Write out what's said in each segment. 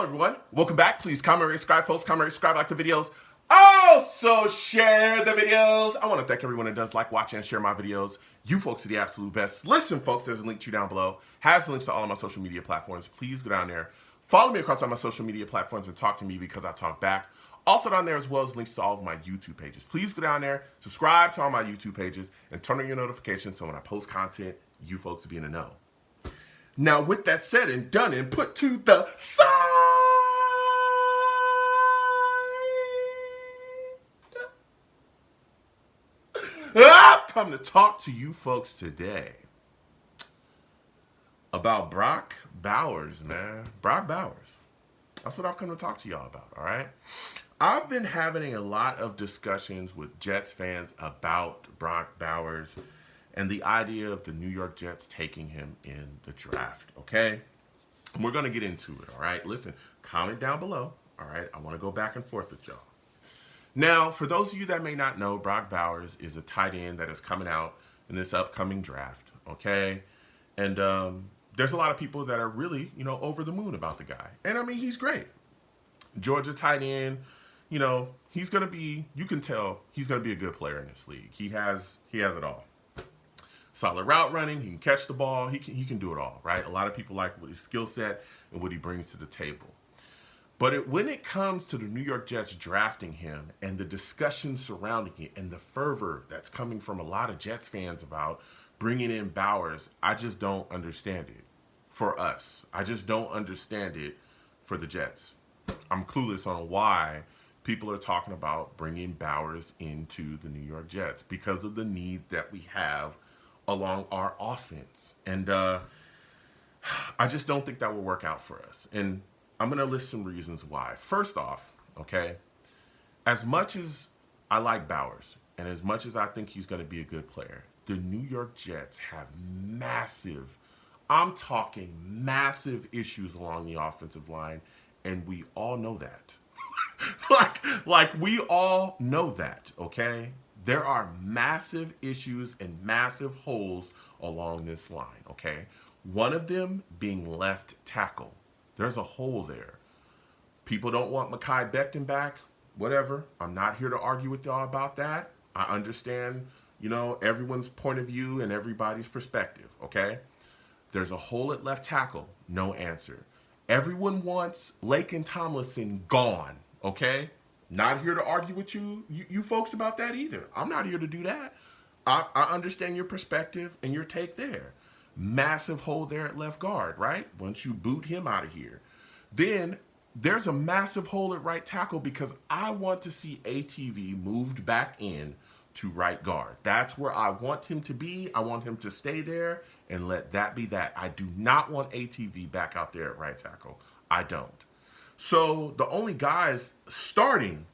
Hello, everyone. Welcome back. Please comment, rate, subscribe, folks. Comment, rate, subscribe, like the videos. Also, share the videos. I want to thank everyone that does like, watch, and share my videos. You folks are the absolute best. Listen, folks, there's a link to you down below. Has links to all of my social media platforms. Please go down there. Follow me across all my social media platforms and talk to me because I talk back. Also down there as well as links to all of my YouTube pages. Please go down there, subscribe to all my YouTube pages, and turn on your notifications so when I post content, you folks will be in the know. Now, with that said and done and put to the side, I've come to talk to you folks today about Brock Bowers, man. Brock Bowers. That's what I've come to talk to y'all about, all right? I've been having a lot of discussions with Jets fans about Brock Bowers and the idea of the New York Jets taking him in the draft, okay? And we're going to get into it, all right? Listen, comment down below, all right? I want to go back and forth with y'all. Now, for those of you that may not know, Brock Bowers is a tight end that is coming out in this upcoming draft, okay? And there's a lot of people that are really, over the moon about the guy. And, I mean, he's great. Georgia tight end, he's going to be, you can tell he's going to be a good player in this league. He has it all. Solid route running, he can catch the ball, he can do it all, right? A lot of people like his skill set and what he brings to the table. But when it comes to the New York Jets drafting him and the discussion surrounding it and the fervor that's coming from a lot of Jets fans about bringing in Bowers, I just don't understand it for us. I just don't understand it for the Jets. I'm clueless on why people are talking about bringing Bowers into the New York Jets because of the need that we have along our offense. And I just don't think that will work out for us. And I'm going to list some reasons why. First off, okay, as much as I like Bowers and as much as I think he's going to be a good player, the New York Jets have massive, I'm talking massive issues along the offensive line, and we all know that. like we all know that, okay? There are massive issues and massive holes along this line, okay? One of them being left tackle. There's a hole there. People don't want Mekhi Becton back. Whatever. I'm not here to argue with y'all about that. I understand, everyone's point of view and everybody's perspective, okay? There's a hole at left tackle. No answer. Everyone wants Laken Tomlinson gone, okay? Not here to argue with you folks about that either. I'm not here to do that. I understand your perspective and your take there. Massive hole there at left guard, right? Once you boot him out of here. Then there's a massive hole at right tackle because I want to see ATV moved back in to right guard. That's where I want him to be. I want him to stay there and let that be that. I do not want ATV back out there at right tackle. I don't. So the only guys starting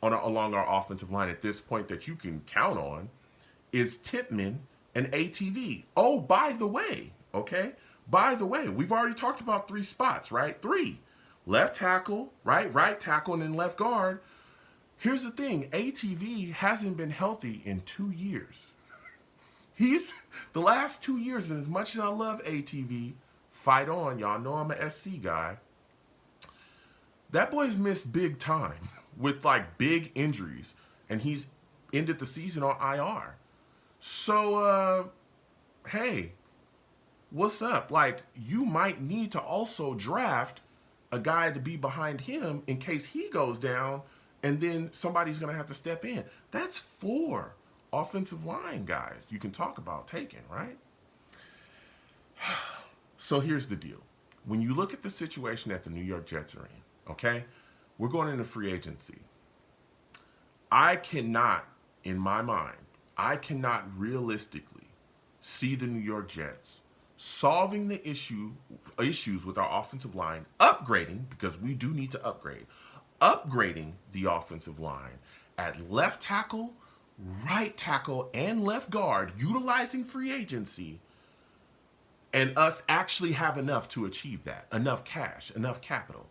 along our offensive line at this point that you can count on is Tippmann and ATV. Oh, by the way, okay? By the way, we've already talked about 3 spots, right? 3. Left tackle, right tackle, and then left guard. Here's the thing. ATV hasn't been healthy in 2 years. He's, the last 2 years, and as much as I love ATV, fight on. Y'all know I'm an SC guy. That boy's missed big time with big injuries, and he's ended the season on IR. So, hey, what's up? You might need to also draft a guy to be behind him in case he goes down, and then somebody's going to have to step in. That's 4 offensive line guys you can talk about taking, right? So here's the deal. When you look at the situation that the New York Jets are in, okay? We're going into free agency. I cannot, in my mind, realistically see the New York Jets solving the issues with our offensive line, upgrading, because we do need to upgrading the offensive line at left tackle, right tackle, and left guard, utilizing free agency, and us actually have enough to achieve that, enough cash, enough capital.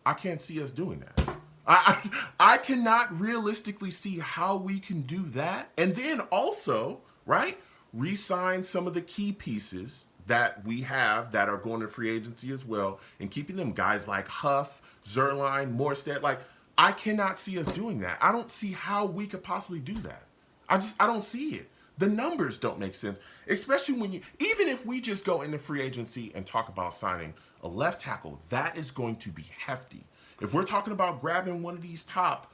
I can't see us doing that. I cannot realistically see how we can do that. And then also, right, re-sign some of the key pieces that we have that are going to free agency as well, and keeping them guys like Huff, Zerline, Morstead. Like, I cannot see us doing that. I don't see how we could possibly do that. I don't see it. The numbers don't make sense, especially when you, even if we just go into free agency and talk about signing a left tackle, that is going to be hefty. If we're talking about grabbing one of these top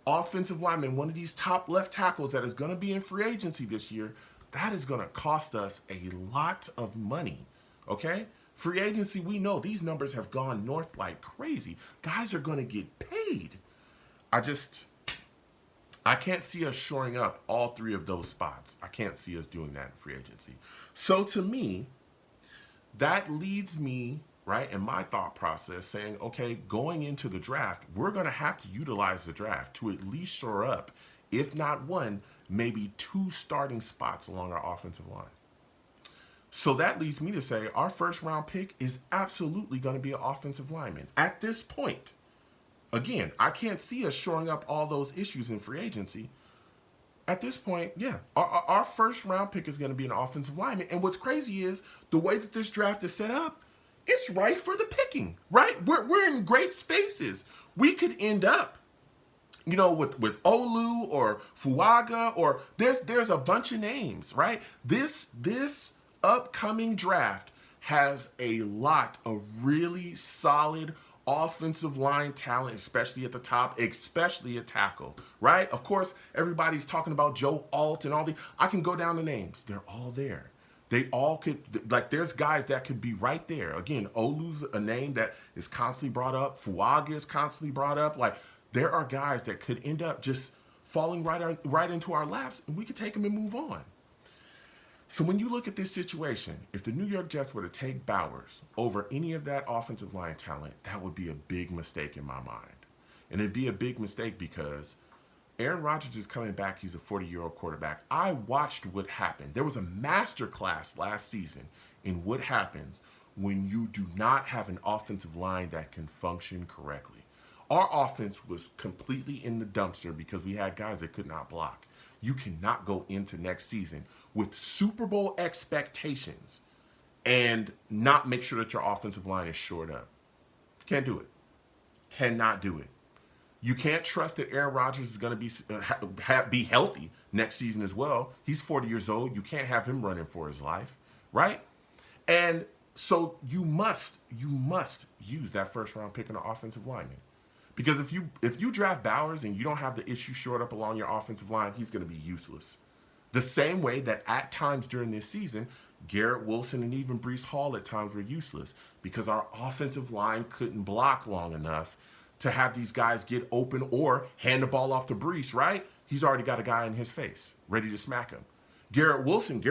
offensive linemen, one of these top left tackles that is going to be in free agency this year, that is going to cost us a lot of money. Okay? Free agency, we know these numbers have gone north like crazy. Guys are going to get paid. I can't see us shoring up all three of those spots. I can't see us doing that in free agency. So to me, that leads me, right, in my thought process saying, okay, going into the draft, we're going to have to utilize the draft to at least shore up, if not one, maybe two starting spots along our offensive line. So that leads me to say our first round pick is absolutely going to be an offensive lineman. At this point, again, I can't see us shoring up all those issues in free agency. At this point, yeah, our first round pick is going to be an offensive lineman. And what's crazy is the way that this draft is set up, it's ripe for the picking, right? We're in great spaces. We could end up, you know, with Olu or Fuaga, or there's a bunch of names, right? This upcoming draft has a lot of really solid offensive line talent, especially at the top, especially at tackle, right? Of course, everybody's talking about Joe Alt and all the. I can go down the names. They're all there. They all could, like, there's guys that could be right there. Again, Olu's a name that is constantly brought up. Fuaga is constantly brought up. Like, there are guys that could end up just falling right into our laps, and we could take them and move on. So when you look at this situation, if the New York Jets were to take Bowers over any of that offensive line talent, that would be a big mistake in my mind. And it'd be a big mistake because Aaron Rodgers is coming back. He's a 40-year-old quarterback. I watched what happened. There was a master class last season in what happens when you do not have an offensive line that can function correctly. Our offense was completely in the dumpster because we had guys that could not block. You cannot go into next season with Super Bowl expectations and not make sure that your offensive line is shored up. Can't do it. Cannot do it. You can't trust that Aaron Rodgers is going to be healthy next season as well. He's 40 years old. You can't have him running for his life, right? And so you must use that first round pick on an offensive lineman. Because if you draft Bowers and you don't have the issue shored up along your offensive line, he's going to be useless. The same way that at times during this season, Garrett Wilson and even Breece Hall at times were useless because our offensive line couldn't block long enough to have these guys get open or hand the ball off to Breece, right? He's already got a guy in his face, ready to smack him. Garrett Wilson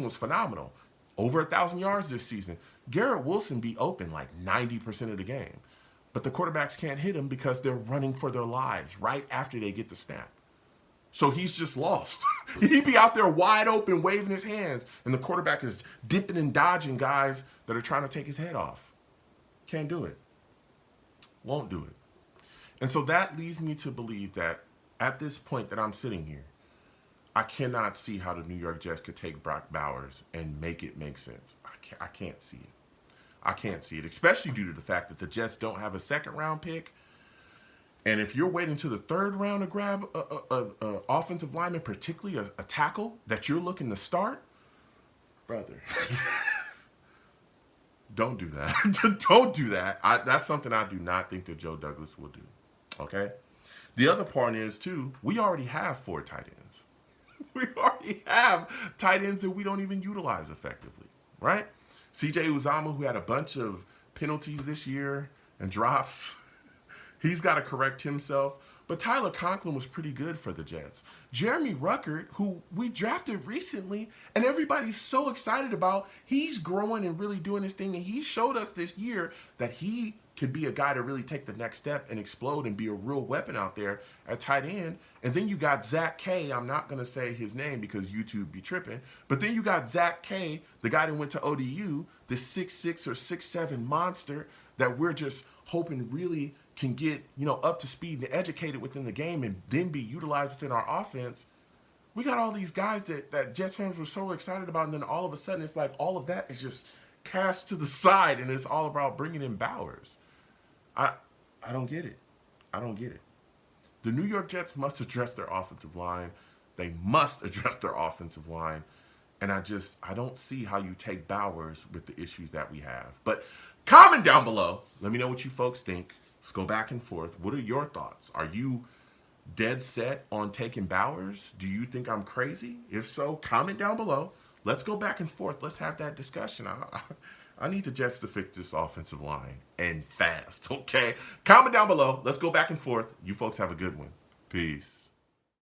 was phenomenal. Over 1,000 yards this season. Garrett Wilson be open like 90% of the game. But the quarterbacks can't hit him because they're running for their lives right after they get the snap. So he's just lost. He'd be out there wide open, waving his hands, and the quarterback is dipping and dodging guys that are trying to take his head off. Can't do it. Won't do it. And so that leads me to believe that at this point that I'm sitting here, I cannot see how the New York Jets could take Brock Bowers and make it make sense. I can't see it. I can't see it, especially due to the fact that the Jets don't have a second-round pick. And if you're waiting to the third round to grab a offensive lineman, particularly a tackle that you're looking to start, brother, don't do that. Don't do that. That's something I do not think that Joe Douglas will do. Okay? The other part is, too, we already have 4 tight ends. We already have tight ends that we don't even utilize effectively, right? C.J. Uzomah, who had a bunch of penalties this year and drops, he's got to correct himself. But Tyler Conklin was pretty good for the Jets. Jeremy Ruckert, who we drafted recently, and everybody's so excited about, he's growing and really doing his thing. And he showed us this year that he could be a guy to really take the next step and explode and be a real weapon out there at tight end. And then you got Zach K. I'm not going to say his name because YouTube be tripping. But then you got Zach K., the guy that went to ODU, the 6'6" or 6'7" monster that we're just hoping really can get, up to speed and educated within the game and then be utilized within our offense. We got all these guys that Jets fans were so excited about, and then all of a sudden it's like all of that is just cast to the side, and it's all about bringing in Bowers. I don't get it. I don't get it. The New York Jets must address their offensive line. They must address their offensive line. And I don't see how you take Bowers with the issues that we have. But comment down below. Let me know what you folks think. Let's go back and forth. What are your thoughts? Are you dead set on taking Bowers? Do you think I'm crazy? If so, comment down below. Let's go back and forth. Let's have that discussion. I need the Jets to fix this offensive line and fast, okay? Comment down below. Let's go back and forth. You folks have a good one. Peace.